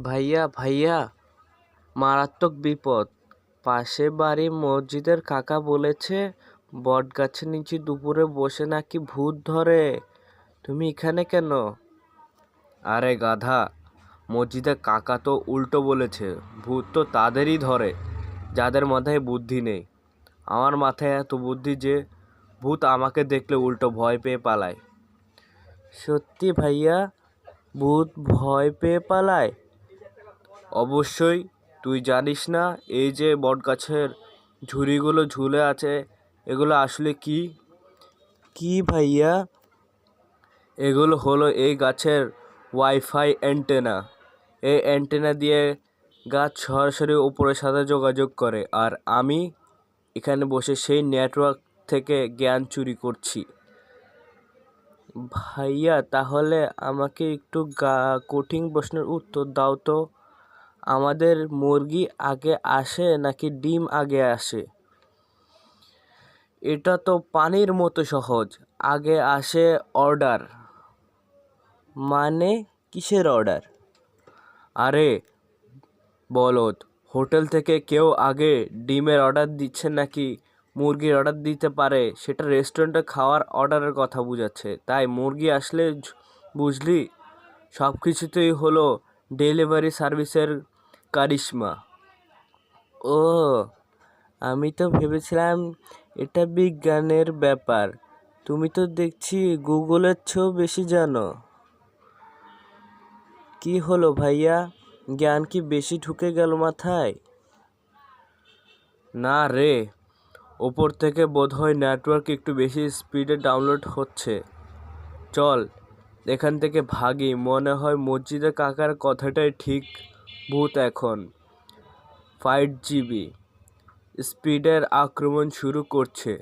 ভাইয়া ভাইয়া, মারাত্মক বিপদ! পাশে বাড়ি মসজিদের কাকা বলেছে বটগাছের নিচে দুপুরে বসে নাকি ভূত ধরে। তুমি এখানে কেন? আরে গাধা, মসজিদের কাকা তো উল্টো বলেছে, ভূত তো তাদেরই ধরে যাদের মাথায় বুদ্ধি নেই। আমার মাথায় এত বুদ্ধি যে ভূত আমাকে দেখলে উল্টো ভয় পেয়ে পালায়। সত্যি ভাইয়া? ভূত ভয় পেয়ে পালায়? অবশ্যই। তুই জানিস না এই যে বটগাছের ঝুড়িগুলো ঝুলে আছে, এগুলো আসলে কি? কি ভাইয়া? এগুলো হলো এই গাছের ওয়াইফাই অ্যান্টেনা। এই অ্যান্টেনা দিয়ে গাছ সরাসরি উপরের সাথে যোগাযোগ করে, আর আমি এখানে বসে সেই নেটওয়ার্ক থেকে জ্ঞান চুরি করছি। ভাইয়া তাহলে আমাকে একটু কঠিন প্রশ্নের উত্তর দাও তো। আমাদের মুরগি আগে আসে নাকি ডিম আগে আসে? এটা তো পানির মতো সহজ। আগে আসে অর্ডার। মানে কিসের অর্ডার? আরে বলদ, হোটেল থেকে কেউ আগে ডিমের অর্ডার দিচ্ছে নাকি মুরগির অর্ডার দিতে পারে সেটা রেস্টুরেন্টে খাওয়ার অর্ডারের কথা বোঝাচ্ছে। তাই মুরগি আসলে বুঝলি, সব কিছুতেই হলো ডেলিভারি সার্ভিসের কারিশমা। ও, আমি তো ভেবেছিলাম এটা বিজ্ঞানের ব্যাপার। তুমি তো দেখছি গুগলের চেয়েও বেশি জানো। কি হলো ভাইয়া, জ্ঞান কি বেশি ঢুকে গেল মাথায়? না রে, ওপর থেকে বোধহয় নেটওয়ার্ক একটু বেশি স্পিডে ডাউনলোড হচ্ছে। চল এখান থেকে ভাগি, মনে হয় মসজিদের কাকার কথাটাই ঠিক। ভূত এখন 5 GB স্পিডের আক্রমণ শুরু করছে।